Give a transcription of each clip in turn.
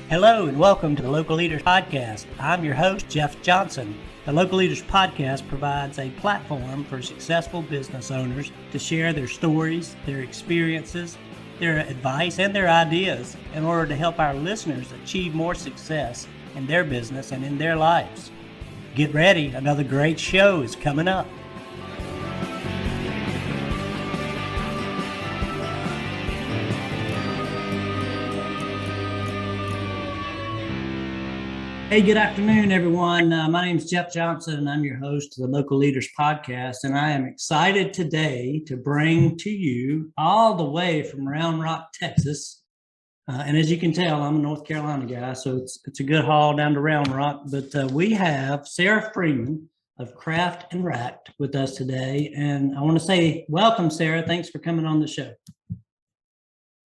Hello and welcome to the Local Leaders Podcast. I'm your host, Jeff Johnson. The Local Leaders Podcast provides a platform for successful business owners to share their stories, their experiences, their advice, and their ideas in order to help our listeners achieve more success in their business and in their lives. Get ready, another great show is coming up. Hey, good afternoon, everyone. My name is Jeff Johnson, and I'm your host of the Local Leaders Podcast. And I am excited today to bring to you all the way from Round Rock, Texas. And as you can tell, I'm a North Carolina guy, so it's a good haul down to Round Rock. But we have Sara Freeman of Craft and Racked with us today. And I want to say welcome, Sara. Thanks for coming on the show.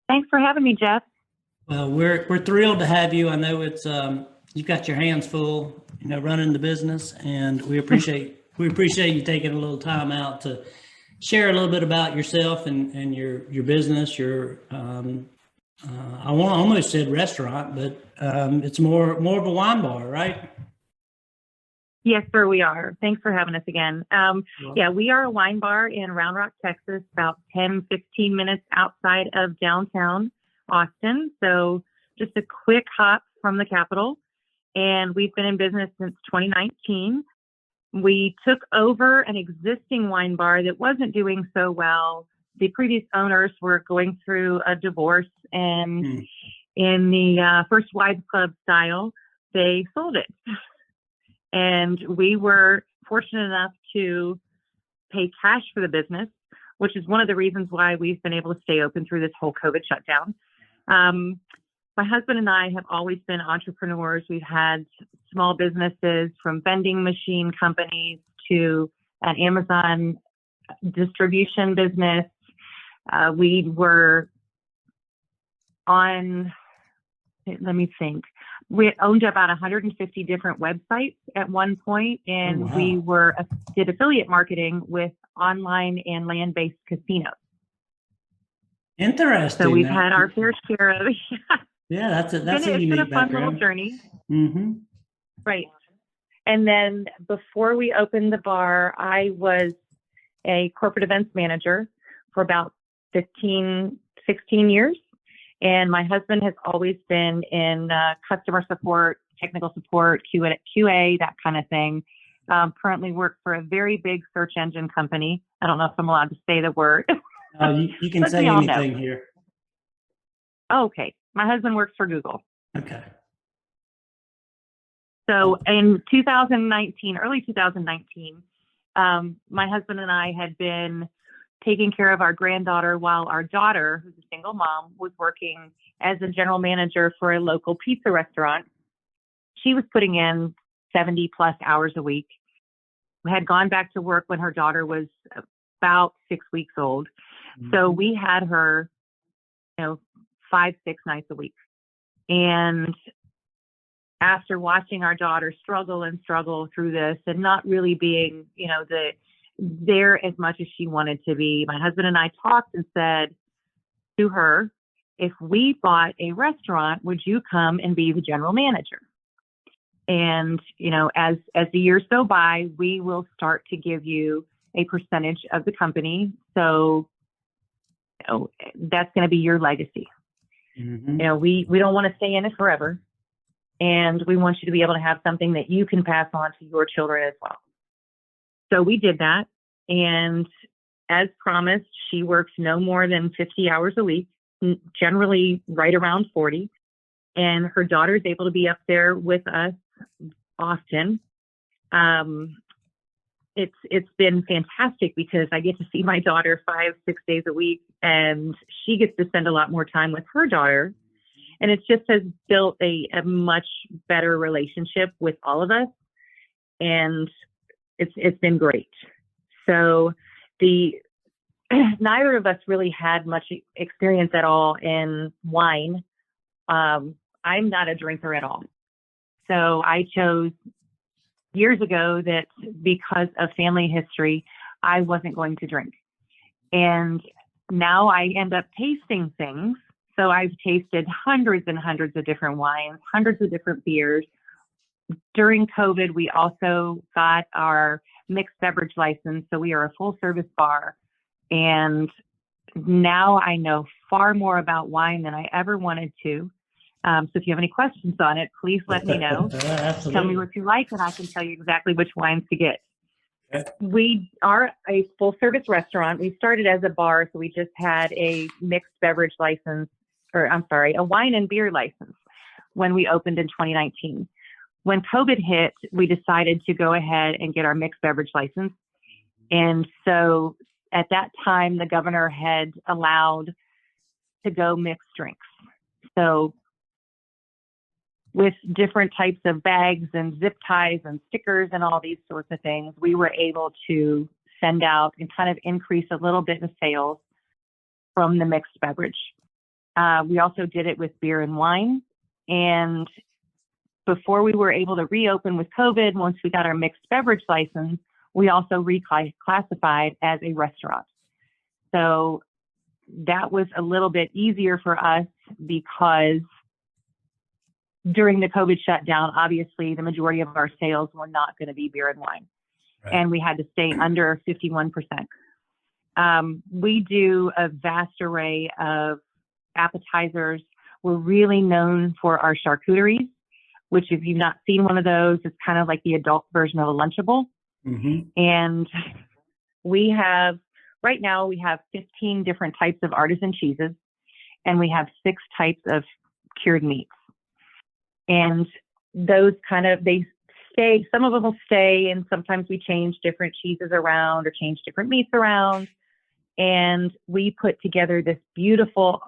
Thanks for having me, Jeff. Well, we're thrilled to have you. I know it's you've got your hands full, running the business, and we appreciate you taking a little time out to share a little bit about yourself and your business. I almost said restaurant, but it's more of a wine bar, right? Yes, sir, we are. Thanks for having us again. We are a wine bar in Round Rock, Texas, about 10, 15 minutes outside of downtown Austin. So just a quick hop from the capital. And we've been in business since 2019. We took over an existing wine bar that wasn't doing so well. The previous owners were going through a divorce, and in the First Wives Club style, they sold it. And we were fortunate enough to pay cash for the business, which is one of the reasons why we've been able to stay open through this whole COVID shutdown. My husband and I have always been entrepreneurs. We've had small businesses, from vending machine companies to an Amazon distribution business. We were on, let me think, we owned about 150 different websites at one point, and we did affiliate marketing with online and land-based casinos. Interesting. So we've had our fair share of Yeah, that's a unique background. It's been a fun little journey. Mm-hmm. Right. And then before we opened the bar, I was a corporate events manager for about 15, 16 years. And my husband has always been in customer support, technical support, QA, that kind of thing. Currently work for a very big search engine company. I don't know if I'm allowed to say the word. You can say anything here. Okay. My husband works for Google. Okay. So in 2019, early 2019, my husband and I had been taking care of our granddaughter while our daughter, who's a single mom, was working as a general manager for a local pizza restaurant. She was putting in 70 plus hours a week. We had gone back to work when her daughter was about 6 weeks old. Mm-hmm. So we had her, 5-6 nights a week. And after watching our daughter struggle through this and not really being, there as much as she wanted to be, my husband and I talked and said to her, if we bought a restaurant, would you come and be the general manager? And, as the years go by, we will start to give you a percentage of the company. So, that's going to be your legacy. Mm-hmm. We don't want to stay in it forever. And we want you to be able to have something that you can pass on to your children as well. So we did that. And as promised, she works no more than 50 hours a week, generally right around 40. And her daughter is able to be up there with us often. It's been fantastic because I get to see my daughter 5-6 days a week, and she gets to spend a lot more time with her daughter. And it just has built a much better relationship with all of us. And it's been great. So neither of us really had much experience at all in wine. I'm not a drinker at all. So I chose years ago that because of family history, I wasn't going to drink. And now I end up tasting things. So I've tasted hundreds and hundreds of different wines, hundreds of different beers. During COVID, we also got our mixed beverage license. So we are a full service bar. And now I know far more about wine than I ever wanted to. So if you have any questions on it, please let me know. Absolutely. Tell me what you like, and I can tell you exactly which wines to get. Okay. We are a full service restaurant. We started as a bar, so we just had a mixed beverage license, a wine and beer license when we opened in 2019. When COVID hit, we decided to go ahead and get our mixed beverage license. And so at that time, the governor had allowed to go mixed drinks. So with different types of bags and zip ties and stickers and all these sorts of things, we were able to send out and kind of increase a little bit of sales from the mixed beverage. We also did it with beer and wine. And before we were able to reopen with COVID, once we got our mixed beverage license, we also reclassified as a restaurant. So that was a little bit easier for us because during the COVID shutdown, obviously the majority of our sales were not going to be beer and wine. Right. And we had to stay under 51%. We do a vast array of appetizers. We're really known for our charcuteries, which if you've not seen one of those, it's kind of like the adult version of a Lunchable. Mm-hmm. And right now we have 15 different types of artisan cheeses, and we have 6 types of cured meats. And those they stay, some of them will stay, and sometimes we change different cheeses around or change different meats around. And we put together this beautiful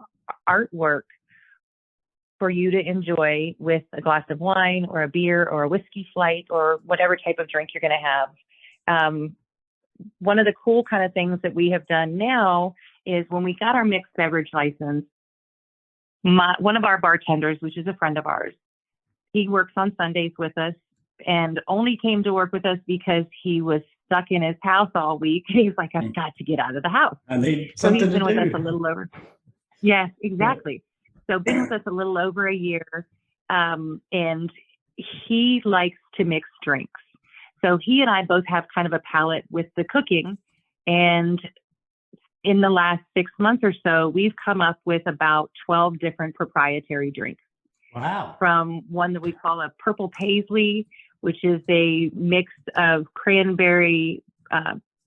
artwork for you to enjoy with a glass of wine or a beer or a whiskey flight or whatever type of drink you're going to have. One of the cool kind of things that we have done now is when we got our mixed beverage license, one of our bartenders, which is a friend of ours, he works on Sundays with us and only came to work with us because he was stuck in his house all week. He's like, I've got to get out of the house. I need so something he's been to with do. us a little over. Yes, exactly. So been with us a little over a year. And he likes to mix drinks. So he and I both have kind of a palate with the cooking. And in the last 6 months or so, we've come up with about 12 different proprietary drinks. Wow. From one that we call a purple paisley, which is a mix of cranberry,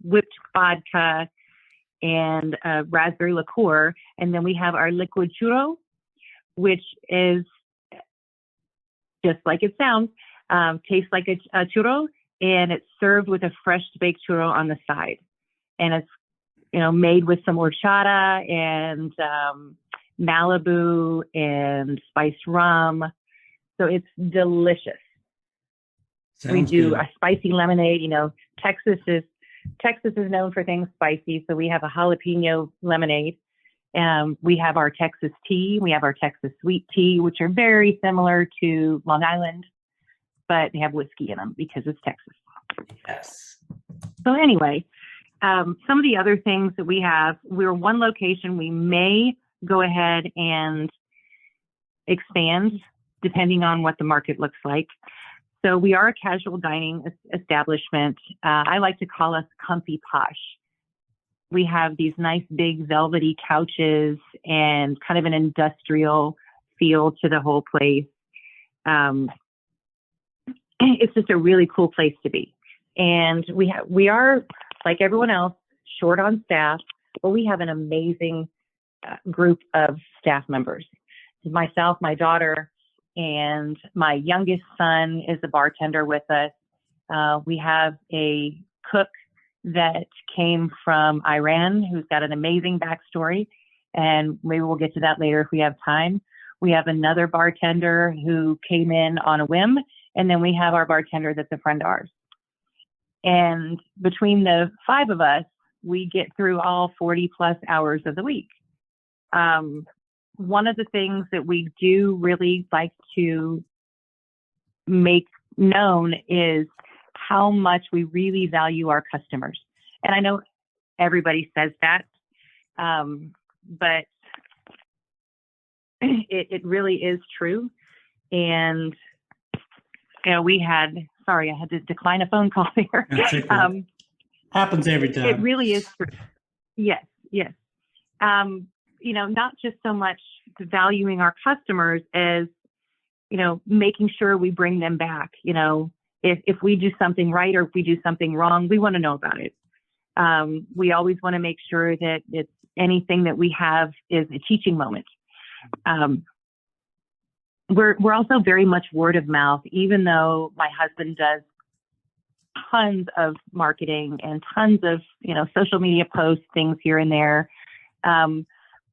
whipped vodka, and raspberry liqueur. And then we have our liquid churro, which is just like it sounds, tastes like a churro, and it's served with a fresh baked churro on the side. And it's, made with some horchata and Malibu and spiced rum. So it's delicious. We do a spicy lemonade. Texas is known for things spicy. So we have a jalapeno lemonade. We have our Texas tea. We have our Texas sweet tea, which are very similar to Long Island, but they have whiskey in them because it's Texas. Yes. So anyway, some of the other things that we have, we're one location. We may go ahead and expand depending on what the market looks like. So we are a casual dining establishment. I like to call us comfy posh. We have these nice big velvety couches and kind of an industrial feel to the whole place. It's just a really cool place to be. And we are, like everyone else, short on staff, but we have an amazing group of staff members. Myself, my daughter, and my youngest son is a bartender with us. We have a cook that came from Iran who's got an amazing backstory, and maybe we'll get to that later if we have time. We have another bartender who came in on a whim, and then we have our bartender that's a friend of ours. And between the 5 of us, we get through all 40 plus hours of the week. One of the things that we do really like to make known is how much we really value our customers. And I know everybody says that, But it really is true. And, sorry, I had to decline a phone call there. Happens every time. It really is true. Yes. Not just so much valuing our customers as, making sure we bring them back. If we do something right or if we do something wrong, we want to know about it. We always want to make sure that it's anything that we have is a teaching moment. We're also very much word of mouth, even though my husband does tons of marketing and tons of, social media posts, things here and there.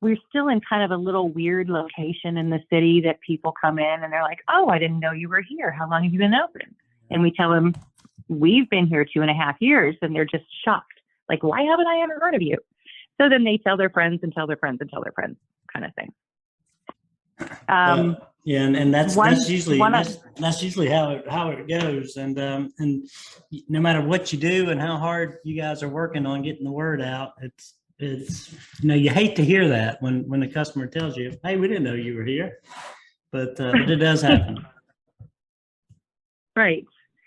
We're still in kind of a little weird location in the city that people come in and they're like, oh, I didn't know you were here. How long have you been open? And we tell them, we've been here 2.5 years, and they're just shocked. Like, why haven't I ever heard of you? So then they tell their friends and tell their friends and tell their friends, kind of thing. And that's usually how it goes. And no matter what you do and how hard you guys are working on getting the word out, it's you hate to hear that when the customer tells you, hey, we didn't know you were here, but it does happen. Right.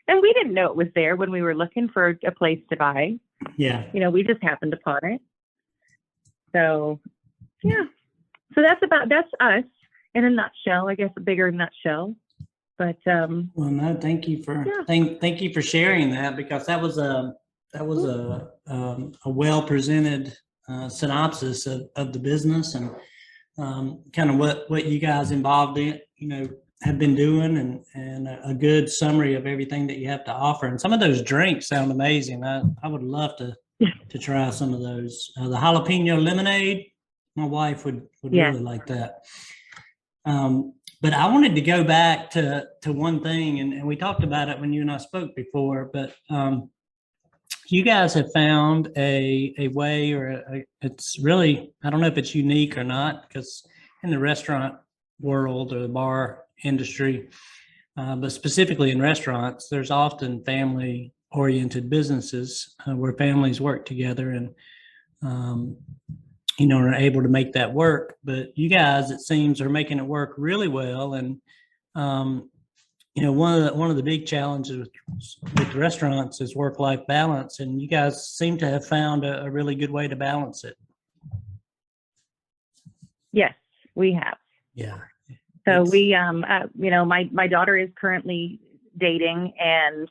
And we didn't know it was there when we were looking for a place to buy. Yeah. We just happened upon it. So, yeah. So that's us in a nutshell, I guess, a bigger nutshell. But well, no, thank you for thank you for sharing that, because that was a well presented synopsis of the business and kind of what you guys involved in, have been doing, and a good summary of everything that you have to offer. And some of those drinks sound amazing. I would love to try some of those. The jalapeno lemonade, my wife would really like that. But I wanted to go back to one thing, and we talked about it when you and I spoke before, but you guys have found a way, it's really, I don't know if it's unique or not, because in the restaurant world or the bar industry, but specifically in restaurants, there's often family-oriented businesses where families work together and are able to make that work. But you guys, it seems, are making it work really well. And one of the big challenges with restaurants is work-life balance, and you guys seem to have found a really good way to balance it. Yes, we have. Yeah. So we, my daughter is currently dating, and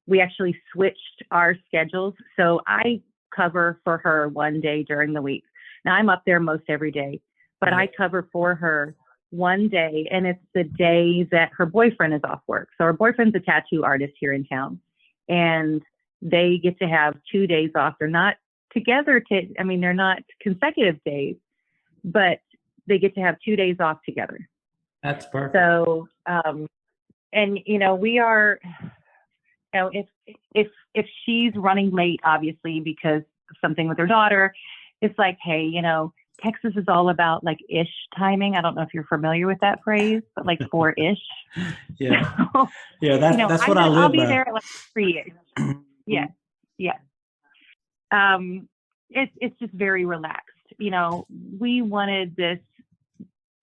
we actually switched our schedules. So I cover for her one day during the week. Now I'm up there most every day, but I cover for her one day, and it's the day that her boyfriend is off work. So her boyfriend's a tattoo artist here in town, and they get to have 2 days off. They're not together. They're not consecutive days, but they get to have 2 days off together. That's perfect. So, we are, if she's running late, obviously, because of something with her daughter, it's like, hey, Texas is all about like ish timing. I don't know if you're familiar with that phrase, but like 4-ish. Yeah. So, yeah. That's what I live by. I'll be there at like 3-ish. Yeah. Yeah. It's just very relaxed. We wanted this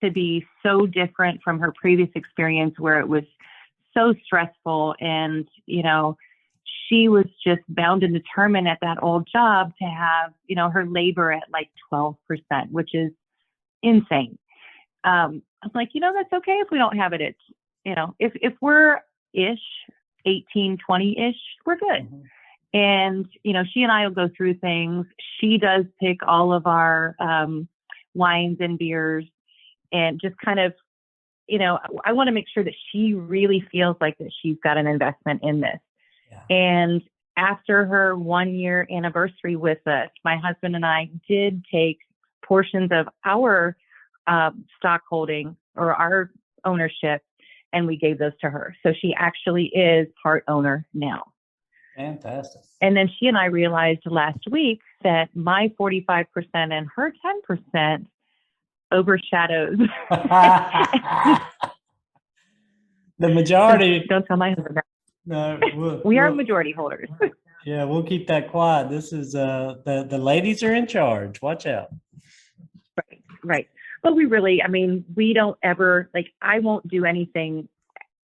to be so different from her previous experience where it was so stressful, and, she was just bound and determined at that old job to have, her labor at like 12%, which is insane. I was like, that's okay if we don't have it at, if we're ish, 18, 20-ish, we're good. Mm-hmm. And, she and I will go through things. She does pick all of our wines and beers, and just kind of, I want to make sure that she really feels like that she's got an investment in this. Yeah. And after her 1-year anniversary with us, my husband and I did take portions of our stock holding or our ownership, and we gave those to her. So she actually is part owner now. Fantastic. And then she and I realized last week that my 45% and her 10% overshadows the majority. Don't tell my husband that. No, we are majority holders. Yeah, we'll keep that quiet. This is the ladies are in charge. Watch out. Right, right. But I mean, we don't ever, like, I won't do anything.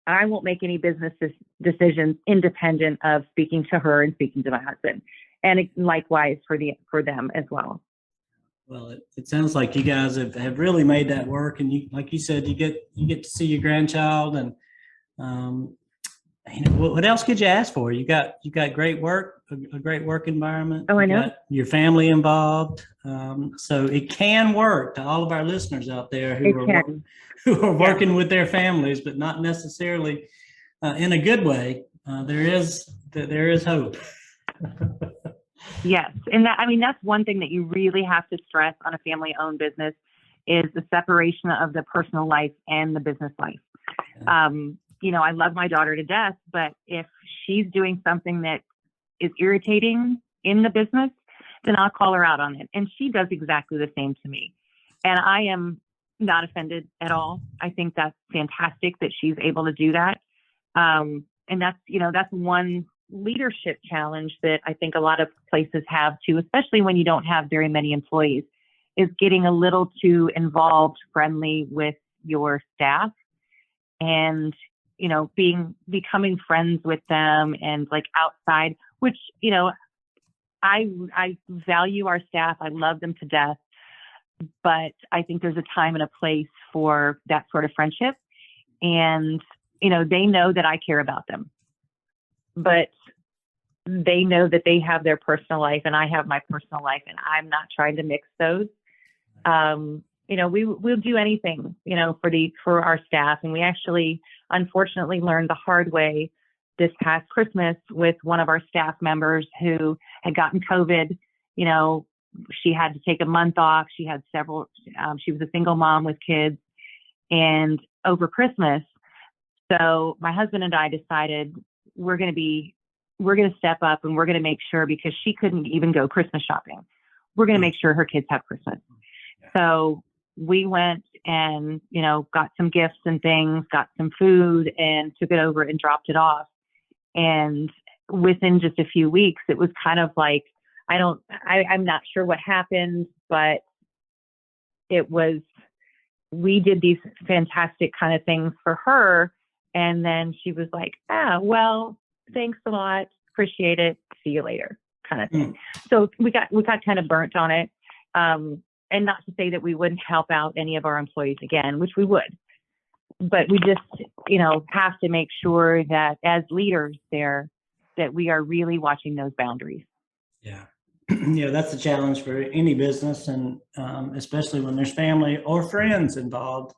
I won't make any business decisions independent of speaking to her and speaking to my husband. And likewise for them as well. Well, it sounds like you guys have really made that work, and you, like you said, you get to see your grandchild, and um, what else could you ask for? You got great work, a great work environment. Oh, I You know. got your family involved, so it can work. To all of our listeners out there It can. who are Yeah. working with their families, but not necessarily in a good way. There is hope. Yes. And I mean, that's one thing that you really have to stress on a family owned business is the separation of the personal life and the business life. I love my daughter to death, but if she's doing something that is irritating in the business, then I'll call her out on it. And she does exactly the same to me. And I am not offended at all. I think that's fantastic that she's able to do that. And that's one leadership challenge that I think a lot of places have too, especially when you don't have very many employees, is getting a little too involved, friendly with your staff and, becoming friends with them and like outside, which, I value our staff. I love them to death, but I think there's a time and a place for that sort of friendship. And, they know that I care about them, but they know that they have their personal life and I have my personal life, and I'm not trying to mix those. We'll do anything, for our staff. And we actually, unfortunately, learned the hard way this past Christmas with one of our staff members who had gotten COVID. She had to take a month off. She had she was a single mom with kids, and over Christmas. So my husband and I decided we're going to step up and we're going to make sure, because she couldn't even go Christmas shopping, we're going to make sure her kids have Christmas. So we went and, got some gifts and things, got some food and took it over and dropped it off. And within just a few weeks, it was kind of like, I'm not sure what happened, but we did these fantastic kind of things for her. And then she was like, well, thanks a lot. Appreciate it. See you later, kind of thing. So we got kind of burnt on it. And not to say that we wouldn't help out any of our employees again, which we would, but we just, have to make sure that as leaders there, that we are really watching those boundaries. Yeah. Yeah, that's a challenge for any business, and especially when there's family or friends involved.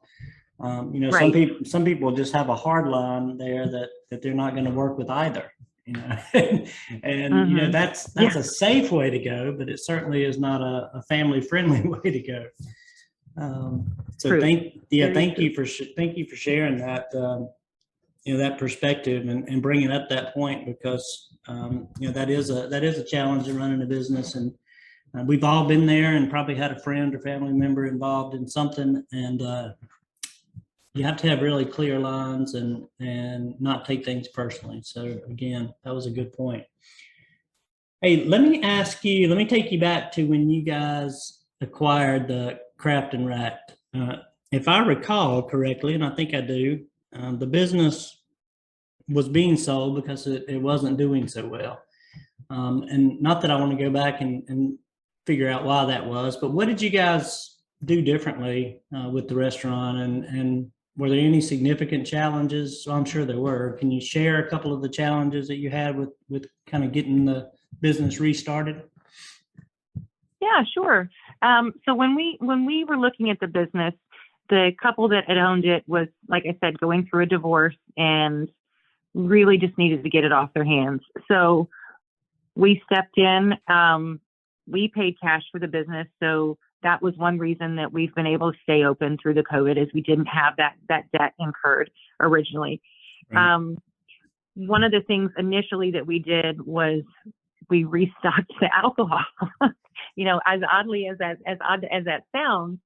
Right. Some people just have a hard line there that they're not going to work with either. And that's a safe way to go, but it certainly is not a family friendly way to go. So True. thank you for sharing that that perspective and bringing up that point, because that is a challenge in running a business, and we've all been there and probably had a friend or family member involved in something, and you have to have really clear lines and not take things personally. So again, that was a good point. Hey, let me take you back to when you guys acquired the Craft and Rack. If I recall correctly, and I think I do, the business was being sold because it wasn't doing so well. And not that I want to go back and figure out why that was, but what did you guys do differently with the restaurant, and were there any significant challenges? So I'm sure there were. Can you share a couple of the challenges that you had with kind of getting the business restarted? Yeah, sure. So when we were looking at the business, the couple that had owned it was, like I said, going through a divorce and really just needed to get it off their hands. So we stepped in. We paid cash for the business. So that was one reason that we've been able to stay open through the COVID, is we didn't have that debt incurred originally. Right. One of the things initially that we did was we restocked the alcohol. As odd as that sounds,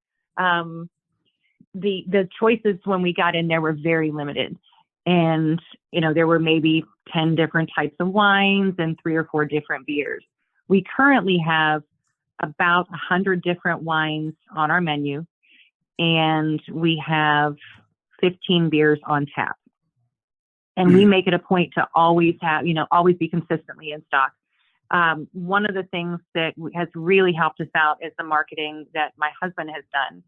the choices when we got in there were very limited. And, there were maybe 10 different types of wines and 3 or 4 different beers. We currently have about 100 different wines on our menu, and we have 15 beers on tap. And we make it a point to always have, always be consistently in stock. One of the things that has really helped us out is the marketing that my husband has done.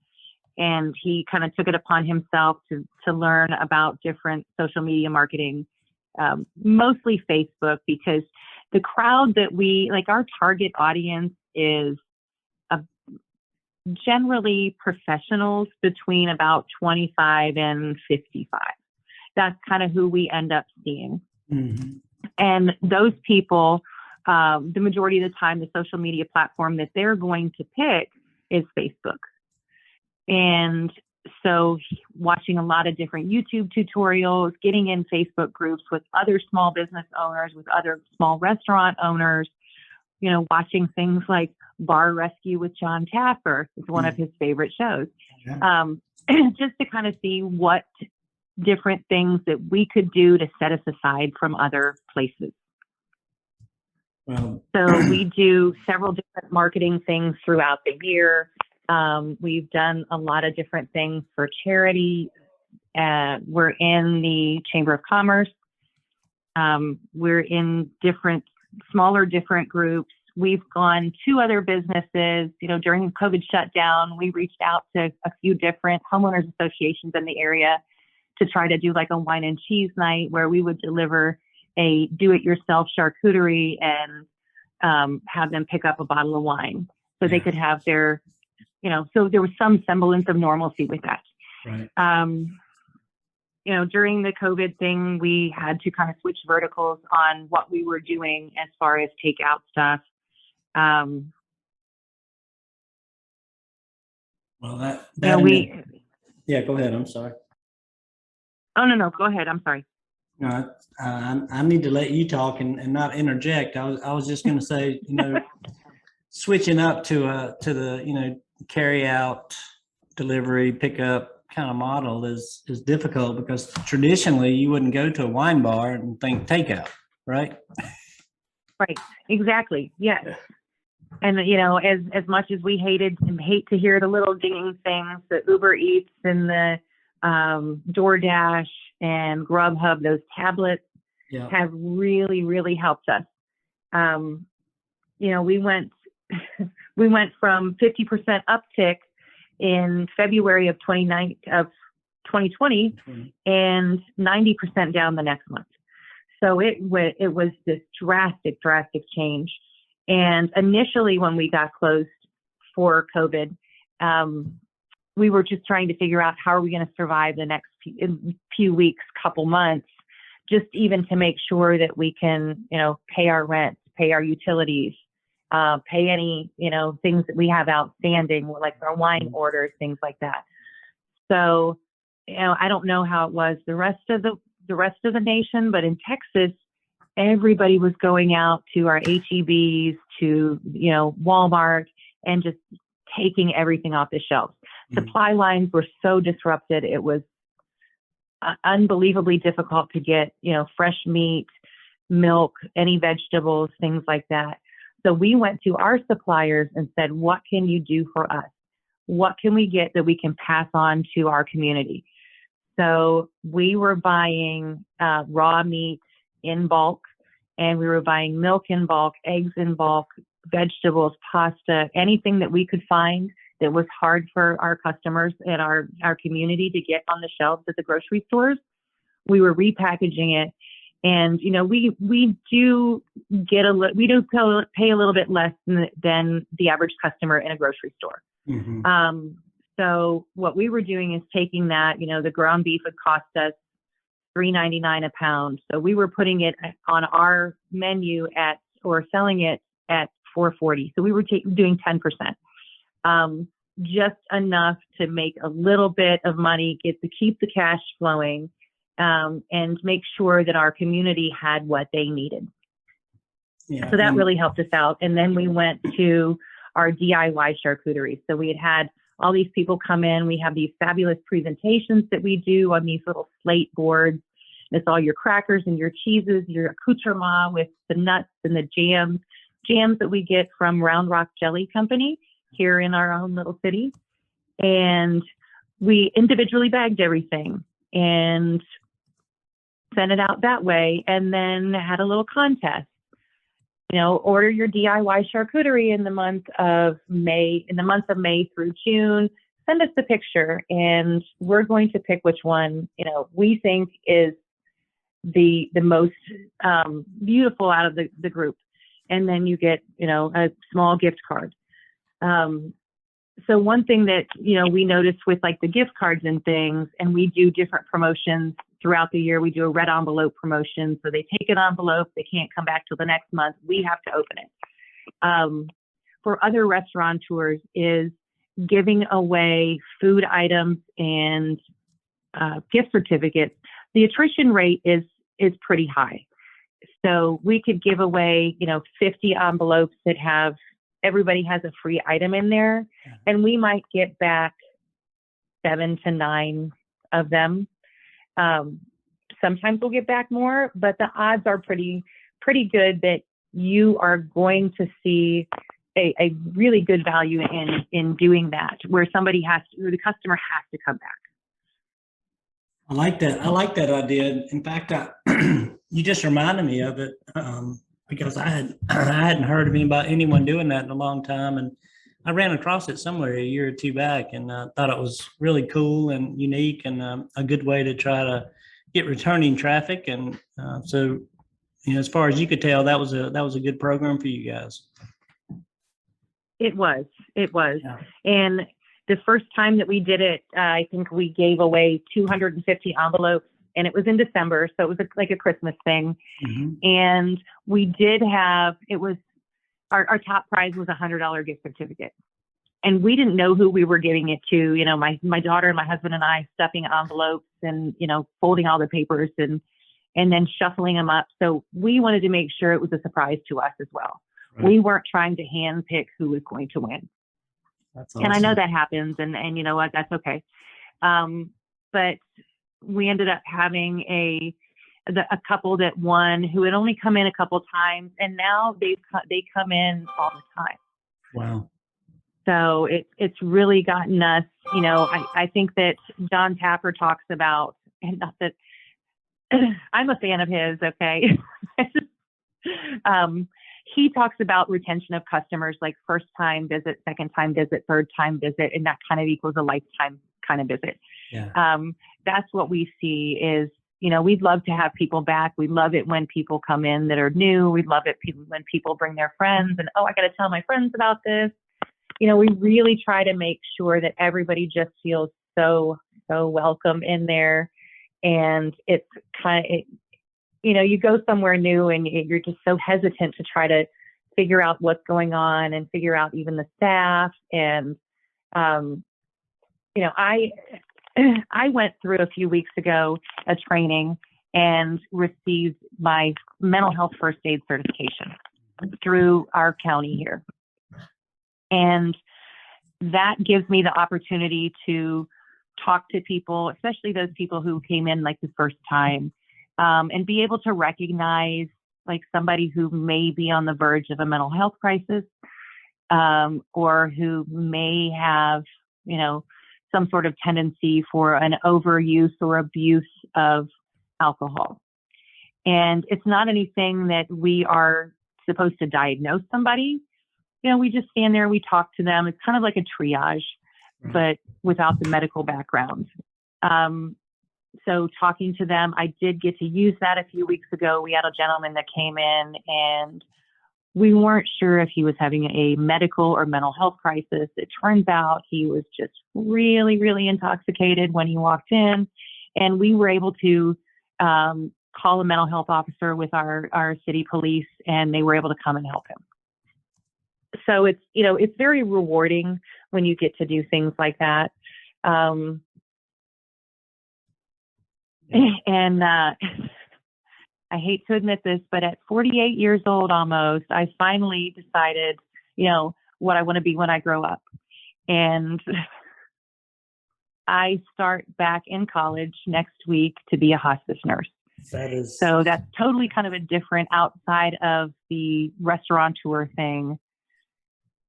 And he kind of took it upon himself to learn about different social media marketing, mostly Facebook, because the crowd that our target audience is generally professionals between about 25 and 55. That's kind of who we end up seeing. Mm-hmm. And those people, the majority of the time, the social media platform that they're going to pick is Facebook. And so watching a lot of different YouTube tutorials, getting in Facebook groups with other small business owners, with other small restaurant owners, watching things like Bar Rescue with John Taffer is one of his favorite shows. Yeah. Just to kind of see what different things that we could do to set us aside from other places. Wow. So we do several different marketing things throughout the year. We've done a lot of different things for charity. We're in the Chamber of Commerce. We're in smaller groups. We've gone to other businesses. During the COVID shutdown, we reached out to a few different homeowners associations in the area to try to do like a wine and cheese night where we would deliver a do-it-yourself charcuterie and have them pick up a bottle of wine so they could have their, so there was some semblance of normalcy with that. Right. During the COVID thing, we had to kind of switch verticals on what we were doing as far as takeout stuff. Well, yeah, go ahead. I'm sorry. Oh, no, go ahead. I'm sorry. No, I need to let you talk and not interject. I was just going to say, switching up to the, carry out, delivery, pickup kind of model is difficult because traditionally you wouldn't go to a wine bar and think takeout, right? Right. Exactly. Yes. And, as much as we hate to hear the little dinging things, the Uber Eats and the DoorDash and Grubhub, those tablets have really, really helped us. We went from 50% uptick in February of 2020 and 90% down the next month. So it was this drastic change. And initially when we got closed for COVID, we were just trying to figure out how are we going to survive the next few weeks, couple months, just even to make sure that we can, pay our rent, pay our utilities, pay any, things that we have outstanding, like our wine orders, things like that. So, I don't know how it was the rest of the nation, but in Texas, everybody was going out to our HEBs, to, Walmart, and just taking everything off the shelves. Supply lines were so disrupted. It was unbelievably difficult to get, fresh meat, milk, any vegetables, things like that. So we went to our suppliers and said, what can you do for us? What can we get that we can pass on to our community? So we were buying raw meat in bulk, and we were buying milk in bulk, eggs in bulk, vegetables, pasta, anything that we could find that was hard for our customers and our community to get on the shelves at the grocery stores. We were repackaging it. And, we do pay a little bit less than the average customer in a grocery store. Mm-hmm. So what we were doing is taking that, the ground beef would cost us $3.99 a pound. So we were putting it on our menu or selling it at $4.40. So we were doing 10%, just enough to make a little bit of money, keep the cash flowing, and make sure that our community had what they needed. Yeah, so that really helped us out. And then we went to our DIY charcuterie. So we had all these people come in. We have these fabulous presentations that we do on these little slate boards. It's all your crackers and your cheeses, your accoutrement with the nuts and the jams that we get from Round Rock Jelly Company here in our own little city. And we individually bagged everything and sent it out that way, and then had a little contest. Order your DIY charcuterie in the month of May through June. Send us the picture, and we're going to pick which one we think is the most beautiful out of the group, and then you get a small gift card. So one thing that we noticed with like the gift cards and things, and we do different promotions throughout the year. We do a red envelope promotion, so they take an envelope, they can't come back till the next month. We have to open it. For other restaurateurs, is giving away food items and gift certificates. The attrition rate is pretty high. So we could give away 50 envelopes that have everybody has a free item in there, and we might get back 7 to 9 of them. Sometimes we'll get back more, but the odds are pretty good that you are going to see a really good value in doing that, where the customer has to come back. I like that. I like that idea. In fact, you just reminded me of it because I hadn't heard of anyone doing that in a long time, and I ran across it somewhere a year or two back, and thought it was really cool and unique, and a good way to try to get returning traffic. And so, as far as you could tell, that was a good program for you guys. It was. Yeah. And the first time that we did it, I think we gave away 250 envelopes, and it was in December. So it was like a Christmas thing. Mm-hmm. And we did have, our top prize was a $100 gift certificate. And we didn't know who we were giving it to. My daughter and my husband and I stuffing envelopes and, folding all the papers and then shuffling them up. So we wanted to make sure it was a surprise to us as well. Right. We weren't trying to hand pick who was going to win. That's awesome. And I know that happens, and you know what, that's okay. But we ended up having a couple that won who had only come in a couple times, and now they come in all the time. Wow. So it's really gotten us, I think that John Tapper talks about, and not that I'm a fan of his, okay? He talks about retention of customers, like first time visit, second time visit, third time visit, and that kind of equals a lifetime kind of visit. Yeah. That's what we see is, we'd love to have people back. We love it when people come in that are new. We love it when people bring their friends and, I got to tell my friends about this. We really try to make sure that everybody just feels so welcome in there. And it's kind of, you go somewhere new and you're just so hesitant to try to figure out what's going on and figure out even the staff. And, I went through a few weeks ago a training and received my mental health first aid certification through our county here. And that gives me the opportunity to talk to people, especially those people who came in like the first time, and be able to recognize like somebody who may be on the verge of a mental health crisis, or who may have, some sort of tendency for an overuse or abuse of alcohol. And it's not anything that we are supposed to diagnose somebody. We just stand there, we talk to them. It's kind of like a triage, but without the medical background. So talking to them, I did get to use that a few weeks ago. We had a gentleman that came in and we weren't sure if he was having a medical or mental health crisis. It turns out he was just really, really intoxicated when he walked in, and we were able to call a mental health officer with our city police, and they were able to come and help him. So it's very rewarding when you get to do things like that. And I hate to admit this, but at 48 years old almost, I finally decided, what I want to be when I grow up. And I start back in college next week to be a hospice nurse. That is. So that's totally kind of a different outside of the restaurateur thing.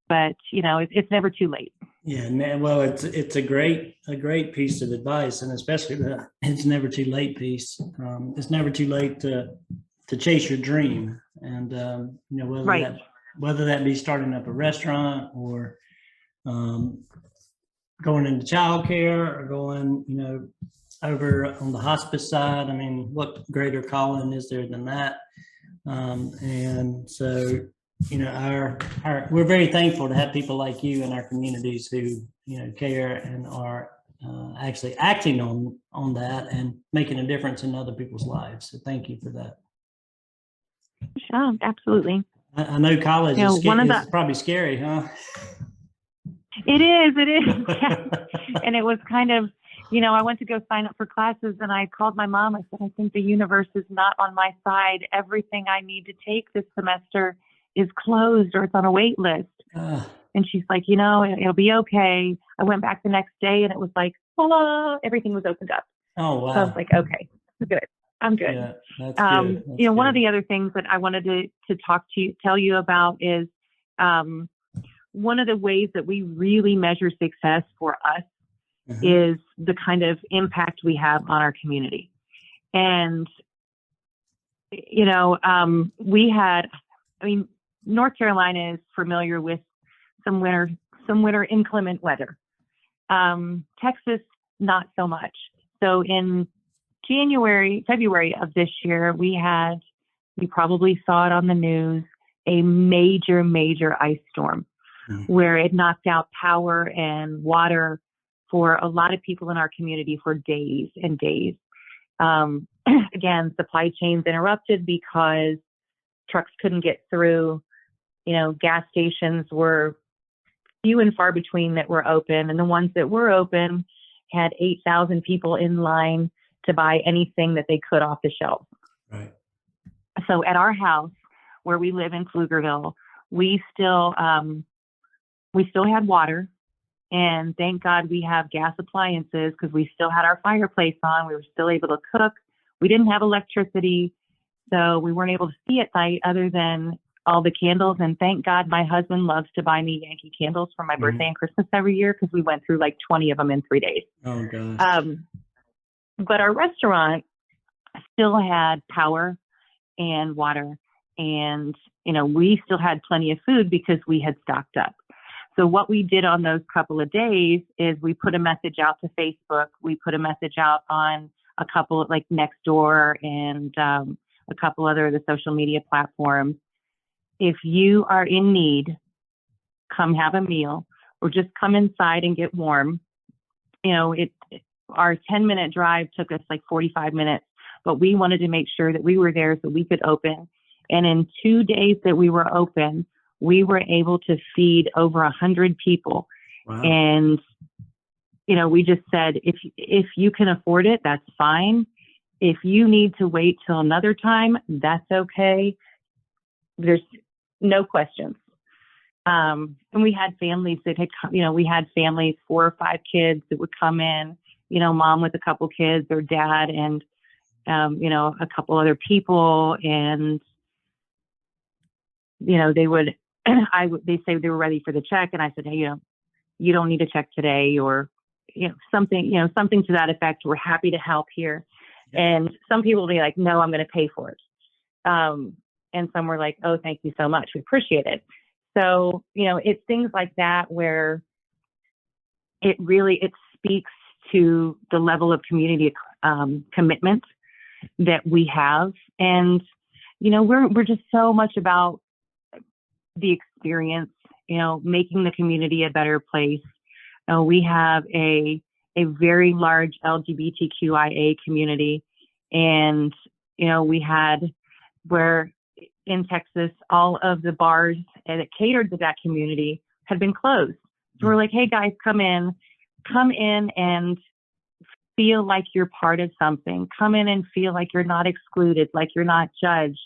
But, you know, it's never too late. Yeah, well, it's a great piece of advice, and especially the it's never too late piece. It's never too late to chase your dream, and you know, whether that be starting up a restaurant or going into childcare or going, you know, over on the hospice side. I mean, what greater calling is there than that? And so, you know, we're very thankful to have people like you in our communities who, you know, care and are actually acting on that and making a difference in other people's lives. So thank you for that. Sure, absolutely. I know college is probably scary, huh? It is. And it was kind of, you know, I went to go sign up for classes and I called my mom. I said, I think the universe is not on my side. Everything I need to take this semester is closed or it's on a wait list. And she's like, you know, it'll be okay. I went back the next day and it was like, voila, everything was opened up. Oh, wow. So I was like, okay, good. I'm good. Yeah, that's good. That's you know, good. one of the other things that I wanted to tell you about is one of the ways that we really measure success for us is the kind of impact we have on our community. And, you know, North Carolina is familiar with some winter inclement weather. Texas, not so much. So in February of this year, you probably saw it on the news, a major ice storm where it knocked out power and water for a lot of people in our community for days and days. Again, supply chains interrupted because trucks couldn't get through. You know, gas stations were few and far between that were open, and the ones that were open had 8,000 people in line to buy anything that they could off the shelf. Right. So at our house where we live in Pflugerville, we still had water, and thank God we have gas appliances because we still had our fireplace on. We were still able to cook. We didn't have electricity, so we weren't able to see at night other than all the candles. And thank God my husband loves to buy me Yankee candles for my birthday and Christmas every year because we went through like 20 of them in 3 days. Oh, gosh. But our restaurant still had power and water, and, you know, we still had plenty of food because we had stocked up. So what we did on those couple of days is we put a message out to Facebook. We put a message out on a couple like Nextdoor and a couple other of the social media platforms. If you are in need, come have a meal or just come inside and get warm. You know, our 10-minute drive took us like 45 minutes, but we wanted to make sure that we were there so we could open. And in 2 days that we were open, we were able to feed over 100 people. Wow. And, you know, we just said, if you can afford it, that's fine. If you need to wait till another time, that's okay. There's no questions. And we had families that had, we had families, 4 or 5 kids that would come in, you know, mom with a couple kids or dad and, a couple other people. And, you know, they say they were ready for the check. And I said, hey, you don't need a check today or, something to that effect. We're happy to help here. And some people will be like, no, I'm going to pay for it. And some were like, oh, thank you so much. We appreciate it. So, it's things like that where it speaks to the level of community commitment that we have. And, we're just so much about the experience, making the community a better place. We have a very large LGBTQIA community. And, we had where in Texas, all of the bars that catered to that community had been closed. So we're like, hey guys, come in and feel like you're part of something. Come in and feel like you're not excluded, like you're not judged,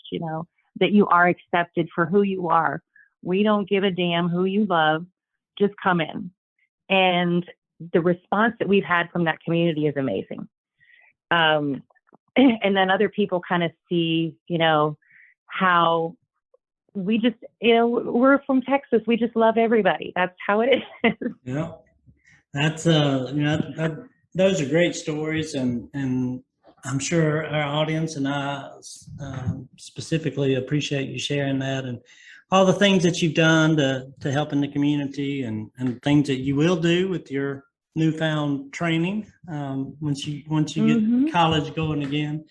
that you are accepted for who you are. We don't give a damn who you love. Just come in. And the response that we've had from that community is amazing. and then other people kind of see, how we just, we're from Texas. We just love everybody. That's how it is. Yeah, that's those are great stories, and I'm sure our audience and I specifically appreciate you sharing that and all the things that you've done to help in the community, and things that you will do with your newfound training once you get college going again.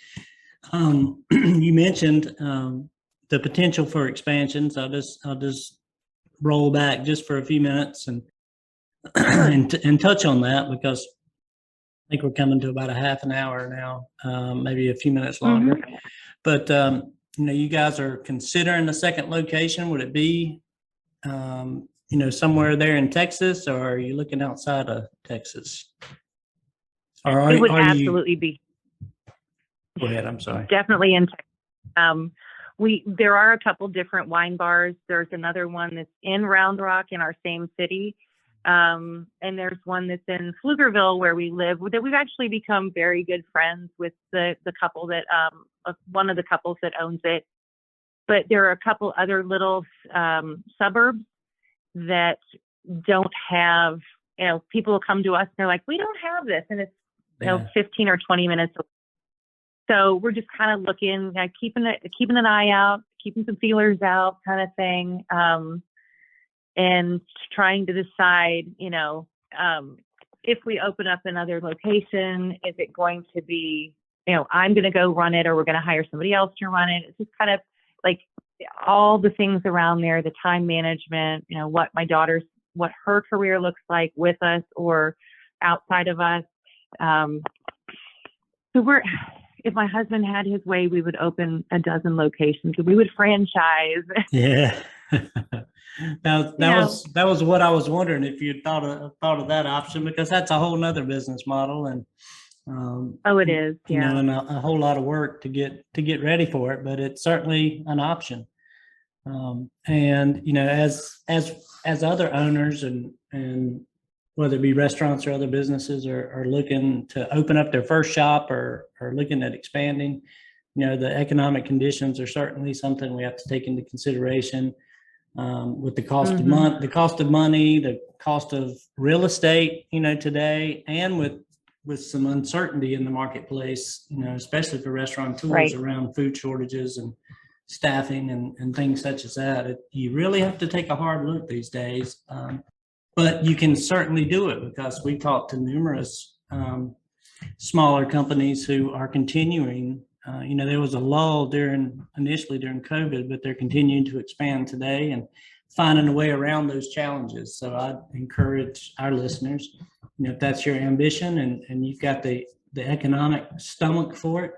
You mentioned the potential for expansions. I'll just roll back just for a few minutes and and touch on that, because I think we're coming to about a half an hour now, maybe a few minutes longer. But you guys are considering a second location. Would it be somewhere there in Texas, or are you looking outside of Texas? Or it would absolutely be. Go ahead. I'm sorry. Definitely in Texas. There are a couple different wine bars. There's another one that's in Round Rock in our same city. And there's one that's in Pflugerville where we live, that we've actually become very good friends with the couple that, one of the couples that owns it. But there are a couple other little suburbs that don't have, people will come to us and they're like, we don't have this. And it's 15 or 20 minutes away. So we're just kind of looking, keeping an eye out, keeping some feelers out, kind of thing, and trying to decide, if we open up another location, is it going to be, I'm going to go run it, or we're going to hire somebody else to run it? It's just kind of like all the things around there, the time management, what her career looks like with us or outside of us. So if my husband had his way, we would open a dozen locations. We would franchise. Yeah. That was what I was wondering, if you thought of that option, because that's a whole nother business model, and it is, yeah, and a whole lot of work to get ready for it, but it's certainly an option. And as other owners and whether it be restaurants or other businesses are looking to open up their first shop or looking at expanding, the economic conditions are certainly something we have to take into consideration, with the cost of money, the cost of real estate, today, and with some uncertainty in the marketplace, especially for restaurateurs around food shortages and staffing and things such as that. You really have to take a hard look these days. But you can certainly do it, because we talked to numerous smaller companies who are continuing. There was a lull initially during COVID, but they're continuing to expand today and finding a way around those challenges. So I encourage our listeners, if that's your ambition and you've got the economic stomach for it,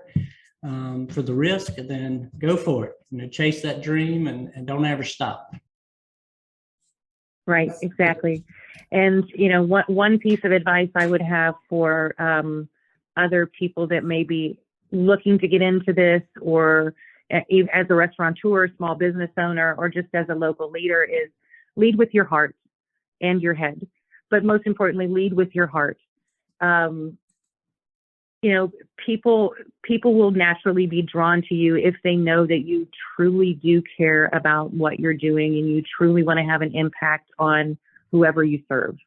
for the risk, then go for it. Chase that dream and don't ever stop. Right, exactly. And, one piece of advice I would have for other people that may be looking to get into this, or as a restaurateur, small business owner, or just as a local leader, is lead with your heart and your head. But most importantly, lead with your heart. People will naturally be drawn to you if they know that you truly do care about what you're doing and you truly want to have an impact on whoever you serve.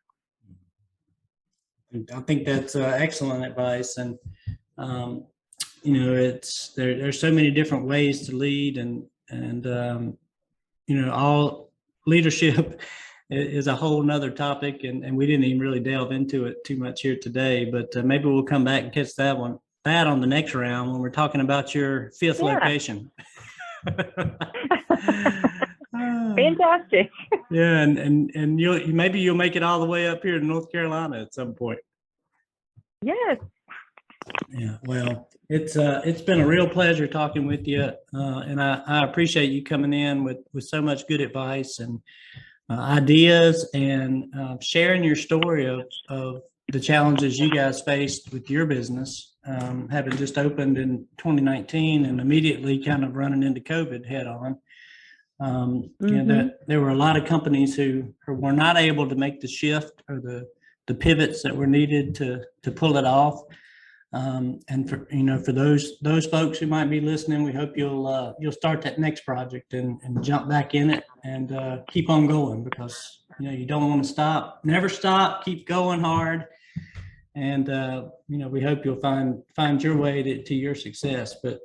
I think that's excellent advice. And, there's so many different ways to lead, and all leadership is a whole nother topic, and we didn't even really delve into it too much here today, but maybe we'll come back and catch that on the next round when we're talking about your fifth location. Fantastic. Yeah, and you'll make it all the way up here to North Carolina at some point. Yes. Yeah, well, it's been a real pleasure talking with you, and I appreciate you coming in with so much good advice and ideas, and sharing your story of the challenges you guys faced with your business, having just opened in 2019 and immediately kind of running into COVID head on. That there were a lot of companies who were not able to make the shift or the pivots that were needed to pull it off. And for those folks who might be listening, we hope you'll start that next project and jump back in it and keep on going, because you don't want to stop. Never stop. Keep going hard. And we hope you'll find your way to your success. But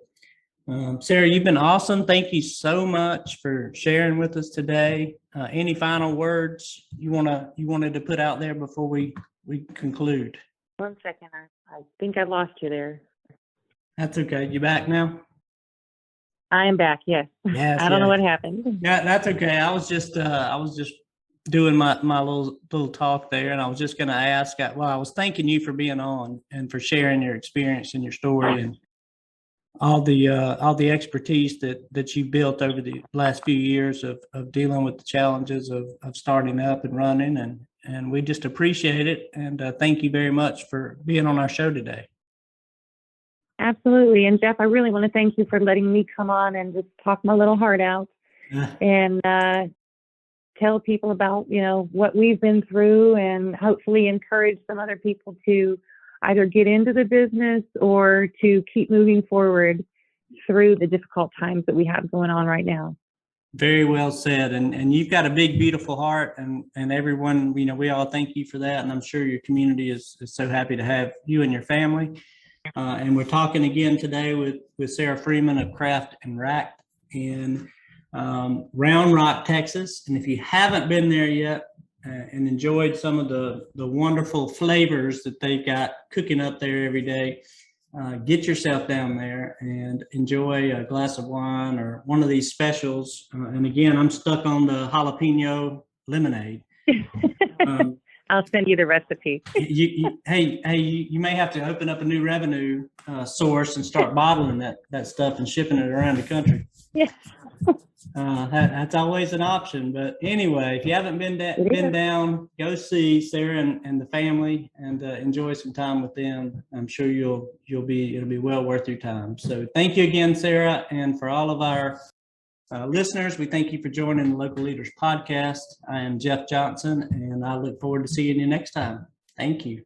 Sara, you've been awesome. Thank you so much for sharing with us today. Any final words you wanted to put out there before we conclude? 1 second. I think I lost you there. That's okay. You back now? I am back. Yes. Yes. I don't know what happened. Yeah, that's okay. I was just doing my little talk there, and I was just going to ask. I was thanking you for being on and for sharing your experience and your story and all the expertise that you built over the last few years of dealing with the challenges of starting up and running, and we just appreciate it. And thank you very much for being on our show today. Absolutely. And Jeff, I really want to thank you for letting me come on and just talk my little heart out and tell people about, what we've been through, and hopefully encourage some other people to either get into the business or to keep moving forward through the difficult times that we have going on right now. Very well said. And you've got a big, beautiful heart, and everyone, we all thank you for that. And I'm sure your community is so happy to have you and your family. And we're talking again today with Sara Freeman of Craft and Rack in Round Rock, Texas. And if you haven't been there yet and enjoyed some of the wonderful flavors that they've got cooking up there every day, get yourself down there and enjoy a glass of wine or one of these specials. And again, I'm stuck on the jalapeno lemonade. I'll send you the recipe. You may have to open up a new revenue source and start bottling that stuff and shipping it around the country. Yes. That's always an option. But anyway, if you haven't been down, go see Sara and the family and enjoy some time with them. I'm sure it'll be well worth your time. So thank you again, Sara, and for all of our listeners, we thank you for joining the Local Leaders Podcast. I am Jeff Johnson, and I look forward to seeing you next time. Thank you.